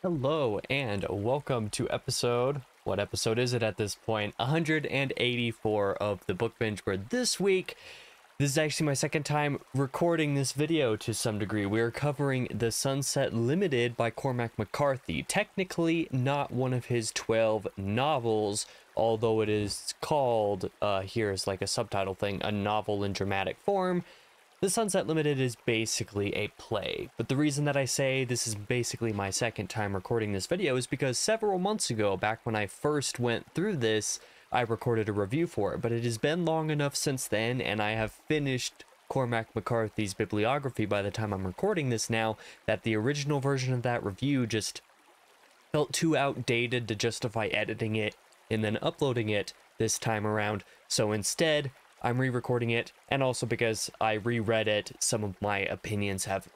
Hello and welcome to what episode is it at this point? 184 of the Book Binge, where this week, this is actually my second time recording this video to some degree. We're covering The Sunset Limited by Cormac McCarthy. Technically not one of his 12 novels, although it is called, here's like a subtitle thing, a novel in dramatic form. The Sunset Limited is basically a play, but the reason that I say this is basically my second time recording this video is because several months ago, back when I first went through this, I recorded a review for it, but it has been long enough since then, and I have finished Cormac McCarthy's bibliography by the time I'm recording this now, that the original version of that review just felt too outdated to justify editing it and then uploading it this time around, so instead, I'm re-recording it, and also because I reread it, some of my opinions have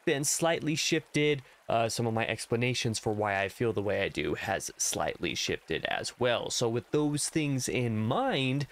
been slightly shifted. Some of my explanations for why I feel the way I do has slightly shifted as well. So with those things in mind,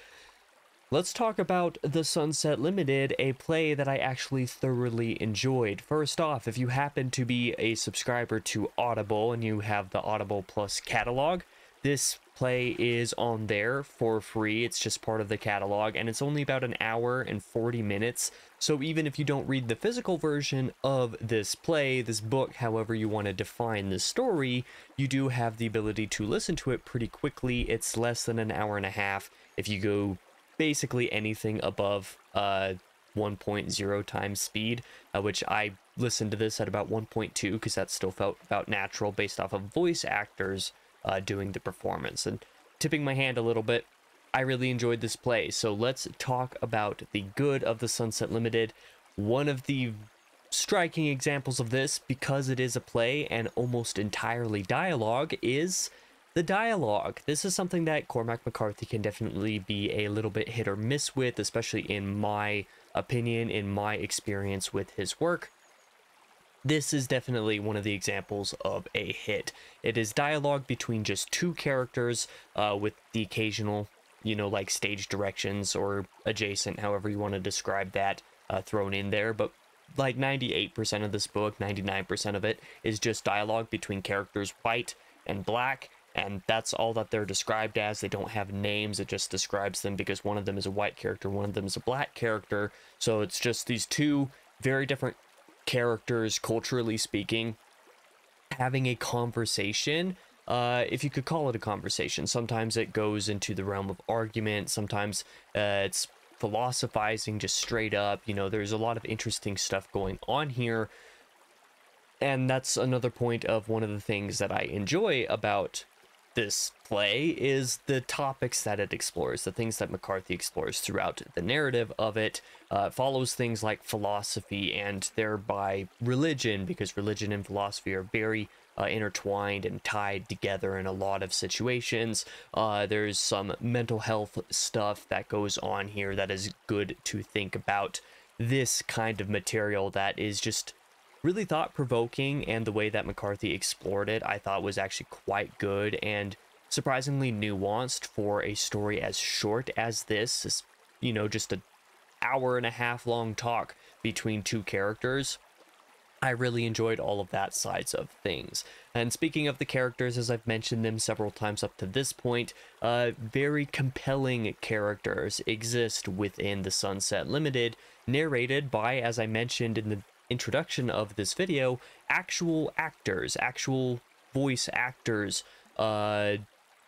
let's talk about The Sunset Limited, a play that I actually thoroughly enjoyed. First off, if you happen to be a subscriber to Audible and you have the Audible Plus catalog, this play is on there for free. It's just part of the catalog, and it's only about an hour and 40 minutes. So even if you don't read the physical version of this play, this book, however you want to define the story, you do have the ability to listen to it pretty quickly. It's less than an hour and a half if you go basically anything above 1.0 times speed, which I listened to this at about 1.2 because that still felt about natural based off of voice actors doing the performance. And tipping my hand a little bit, I really enjoyed this play. So let's talk about the good of The Sunset Limited. One of the striking examples of this, because it is a play and almost entirely dialogue, is the dialogue. This is something that Cormac McCarthy can definitely be a little bit hit or miss with, especially in my opinion, in my experience with his work. This is definitely one of the examples of a hit. It is dialogue between just two characters with the occasional, like stage directions or adjacent, however you want to describe that, thrown in there. But like 98% of this book, 99% of it, is just dialogue between characters white and black. And that's all that they're described as. They don't have names. It just describes them because one of them is a white character, one of them is a black character. So it's just these two very different characters, culturally speaking, having a conversation, if you could call it a conversation. Sometimes it goes into the realm of argument, sometimes it's philosophizing just straight up. There's a lot of interesting stuff going on here, and that's another point of one of the things that I enjoy about this play is the topics that it explores, the things that McCarthy explores throughout the narrative of it. Follows things like philosophy and thereby religion, because religion and philosophy are very intertwined and tied together in a lot of situations. There's some mental health stuff that goes on here that is good to think about. This kind of material that is just really thought-provoking, and the way that McCarthy explored it I thought was actually quite good and surprisingly nuanced for a story as short as this. Is, just an hour and a half long talk between two characters. I really enjoyed all of that sides of things. And speaking of the characters, as I've mentioned them several times up to this point, very compelling characters exist within The Sunset Limited, narrated by, as I mentioned in the introduction of this video, actual actors, actual voice actors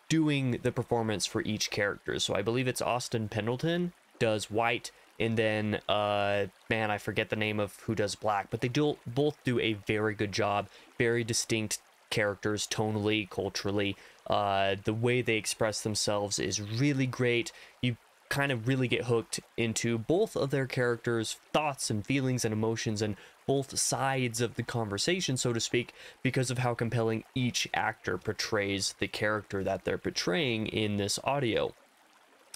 doing the performance for each character. So I believe it's Austin Pendleton does White, and then man, I forget the name of who does Black, but they both do a very good job. Very distinct characters, tonally, culturally. The way they express themselves is really great. You kind of really get hooked into both of their characters' thoughts and feelings and emotions, and both sides of the conversation, so to speak, because of how compelling each actor portrays the character that they're portraying in this audio.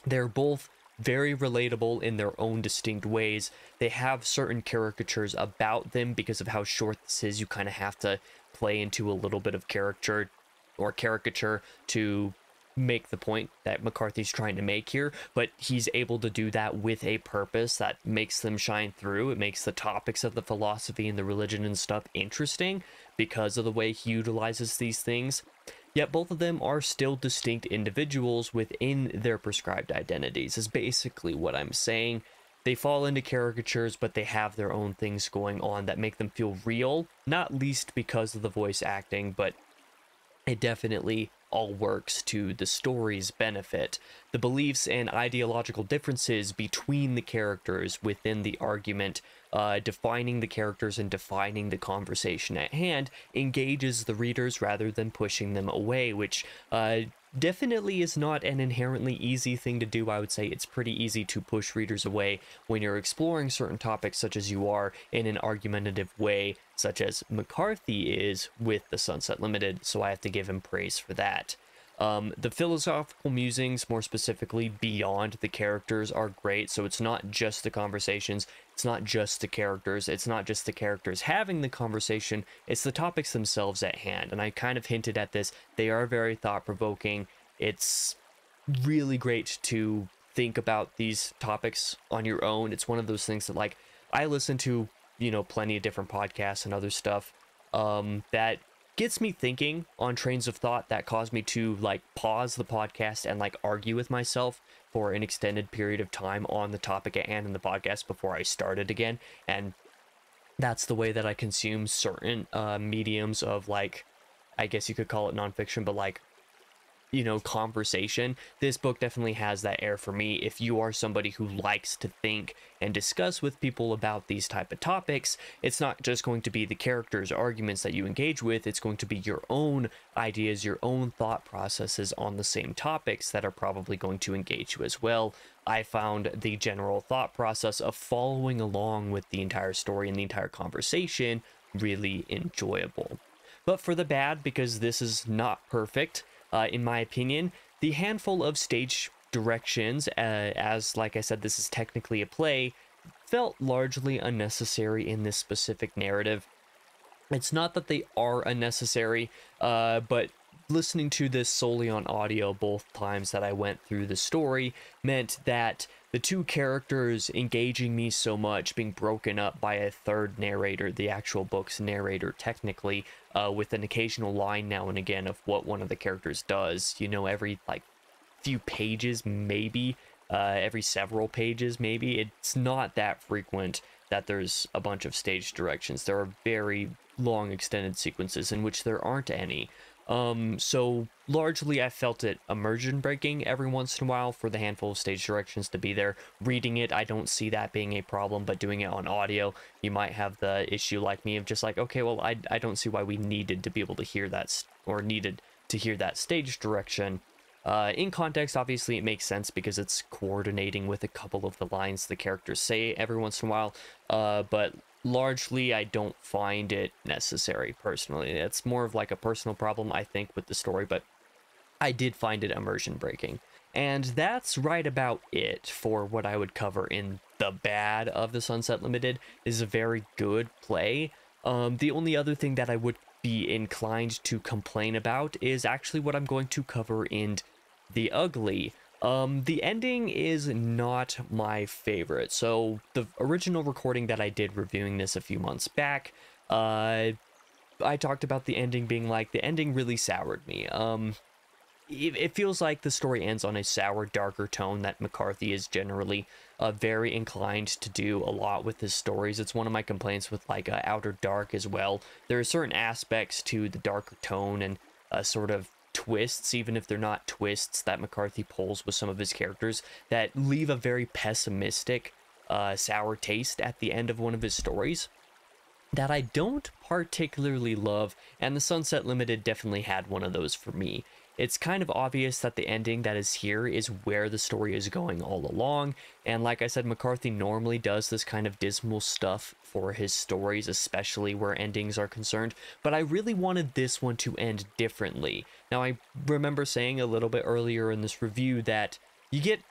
They're both very relatable in their own distinct ways. They have certain caricatures about them because of how short this is. You kind of have to play into a little bit of character or caricature to make the point that McCarthy's trying to make here, but he's able to do that with a purpose that makes them shine through. It makes the topics of the philosophy and the religion and stuff interesting because of the way he utilizes these things. Yet both of them are still distinct individuals within their prescribed identities, is basically what I'm saying. They fall into caricatures, but they have their own things going on that make them feel real, not least because of the voice acting, but it definitely all works to the story's benefit. The beliefs and ideological differences between the characters within the argument, defining the characters and defining the conversation at hand, engages the readers rather than pushing them away, which definitely is not an inherently easy thing to do. I would say it's pretty easy to push readers away when you're exploring certain topics, such as you are in an argumentative way, such as McCarthy is with the Sunset Limited, so I have to give him praise for that. The philosophical musings, more specifically beyond the characters, are great. So it's not just the conversations, it's not just the characters, it's not just the characters having the conversation, it's the topics themselves at hand. And I kind of hinted at this, they are very thought-provoking. It's really great to think about these topics on your own. It's one of those things that, like, I listen to, you know, plenty of different podcasts and other stuff that gets me thinking on trains of thought that cause me to, like, pause the podcast and, like, argue with myself for an extended period of time on the topic at hand in the podcast before I start it again. And that's the way that I consume certain mediums of, like, I guess you could call it nonfiction, but, like, you know, conversation. This book definitely has that air for me. If you are somebody who likes to think and discuss with people about these type of topics, it's not just going to be the characters' arguments that you engage with, it's going to be your own ideas, your own thought processes on the same topics that are probably going to engage you as well. I found the general thought process of following along with the entire story and the entire conversation really enjoyable. But for the bad, because this is not perfect, in my opinion, the handful of stage directions, as like I said, this is technically a play, felt largely unnecessary in this specific narrative. It's not that they are unnecessary, but listening to this solely on audio both times that I went through the story meant that the two characters engaging me so much being broken up by a third narrator, the actual book's narrator technically, with an occasional line now and again of what one of the characters does, you know, every, like, few pages maybe, every several pages maybe. It's not that frequent that there's a bunch of stage directions. There are very long extended sequences in which there aren't any. So largely I felt it immersion breaking every once in a while for the handful of stage directions to be there. Reading it, I don't see that being a problem, but doing it on audio, you might have the issue like me of just like, okay, well, I don't see why we needed to be able to hear that, or needed to hear that stage direction. In context, obviously, it makes sense because it's coordinating with a couple of the lines the characters say every once in a while, but largely I don't find it necessary personally. It's more of like a personal problem, I think, with the story, but I did find it immersion breaking. And that's right about it for what I would cover in the bad of the Sunset Limited. This is a very good play. The only other thing that I would be inclined to complain about is actually what I'm going to cover in the ugly. The ending is not my favorite. So the original recording that I did reviewing this a few months back, I talked about the ending being like, the ending really soured me. It feels like the story ends on a sour, darker tone that McCarthy is generally very inclined to do a lot with his stories. It's one of my complaints with, like, Outer Dark as well. There are certain aspects to the darker tone and sort of twists, even if they're not twists, that McCarthy pulls with some of his characters that leave a very pessimistic, sour taste at the end of one of his stories that I don't particularly love, and the Sunset Limited definitely had one of those for me. It's kind of obvious that the ending that is here is where the story is going all along, and like I said, McCarthy normally does this kind of dismal stuff for his stories, especially where endings are concerned, but I really wanted this one to end differently. Now, I remember saying a little bit earlier in this review that you get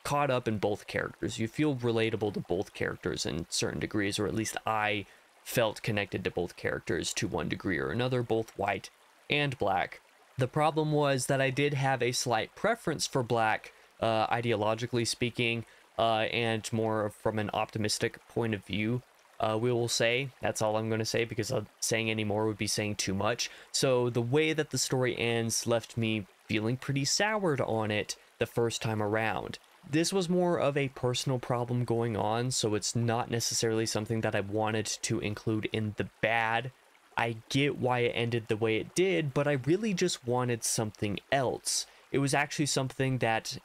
caught up in both characters. You feel relatable to both characters in certain degrees, or at least I felt connected to both characters to one degree or another, both white and black. The problem was that I did have a slight preference for Black, ideologically speaking, and more from an optimistic point of view. We will say, that's all I'm going to say, because saying any more would be saying too much. So the way that the story ends left me feeling pretty soured on it the first time around. This was more of a personal problem going on, so it's not necessarily something that I wanted to include in the bad. I get why it ended the way it did, but I really just wanted something else. It was actually something that,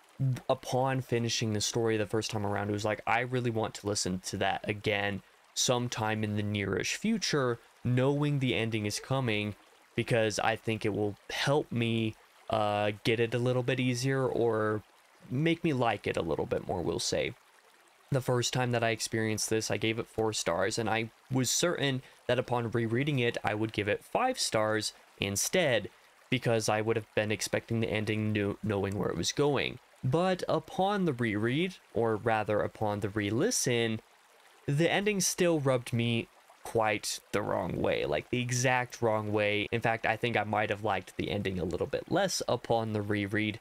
upon finishing the story the first time around, it was like, I really want to listen to that again sometime in the nearish future, knowing the ending is coming, because I think it will help me get it a little bit easier, or make me like it a little bit more, we'll say. The first time that I experienced this, I gave it 4 stars, and I was certain that upon rereading it, I would give it 5 stars instead, because I would have been expecting the ending knowing where it was going. But upon the reread, or rather upon the re-listen, the ending still rubbed me quite the wrong way, like the exact wrong way. In fact, I think I might have liked the ending a little bit less upon the reread,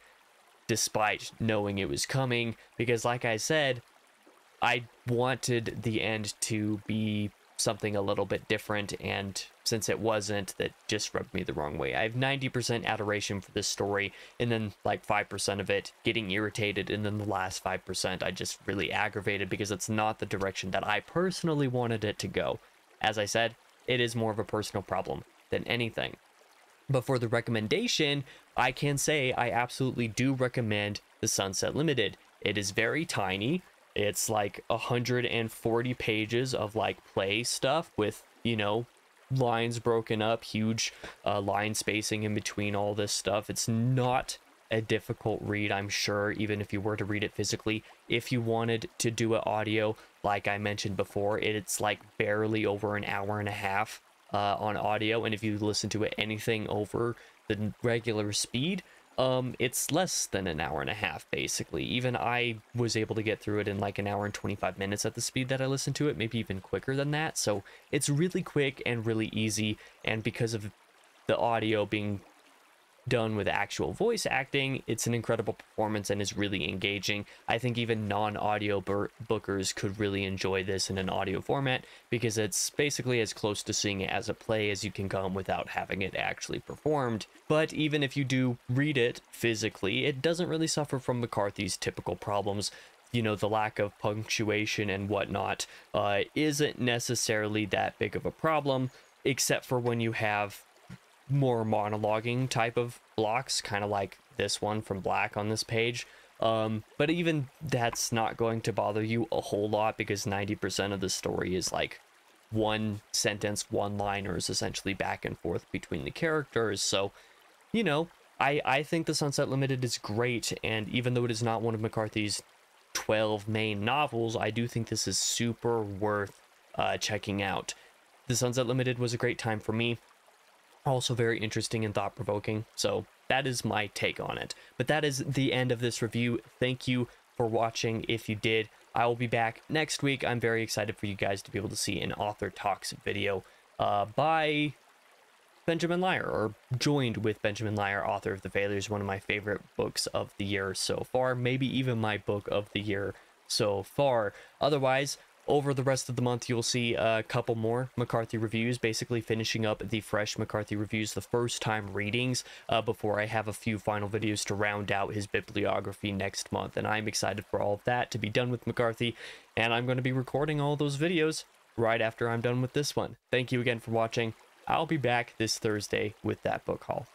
despite knowing it was coming, because like I said, I wanted the end to be something a little bit different, and since it wasn't, that just rubbed me the wrong way. I have 90% adoration for this story, and then like 5% of it getting irritated, and then the last 5% I just really aggravated because it's not the direction that I personally wanted it to go. As I said, it is more of a personal problem than anything. But for the recommendation, I can say I absolutely do recommend The Sunset Limited. It is very tiny. It's like 140 pages of like play stuff with, you know, lines broken up, huge line spacing in between all this stuff. It's not a difficult read, I'm sure, even if you were to read it physically. If you wanted to do it audio, like I mentioned before, it's like barely over an hour and a half on audio, and if you listen to it anything over the regular speed, it's less than an hour and a half, basically. Even I was able to get through it in like an hour and 25 minutes at the speed that I listened to it, maybe even quicker than that. So it's really quick and really easy, and because of the audio being done with actual voice acting, it's an incredible performance and is really engaging. I think even non-audio bookers could really enjoy this in an audio format, because it's basically as close to seeing it as a play as you can come without having it actually performed. But even if you do read it physically, it doesn't really suffer from McCarthy's typical problems. You know, the lack of punctuation and whatnot isn't necessarily that big of a problem, except for when you have more monologuing type of blocks, kind of like this one from Black on this page. But even that's not going to bother you a whole lot, because 90% of the story is like one sentence, one-liners, essentially back and forth between the characters. So, you know, I think The Sunset Limited is great, and even though it is not one of McCarthy's 12 main novels, I do think this is super worth checking out. The Sunset Limited was a great time for me. Also very interesting and thought-provoking, so that is my take on it. But that is the end of this review. Thank you for watching if you did. I will be back next week. I'm very excited for you guys to be able to see an author talks video by Benjamin Liar, or joined with Benjamin Liar, author of The Failures, one of my favorite books of the year so far, maybe even my book of the year so far. Otherwise, over the rest of the month, you'll see a couple more McCarthy reviews, basically finishing up the fresh McCarthy reviews, the first time readings, before I have a few final videos to round out his bibliography next month. And I'm excited for all of that to be done with McCarthy, and I'm going to be recording all those videos right after I'm done with this one. Thank you again for watching. I'll be back this Thursday with that book haul.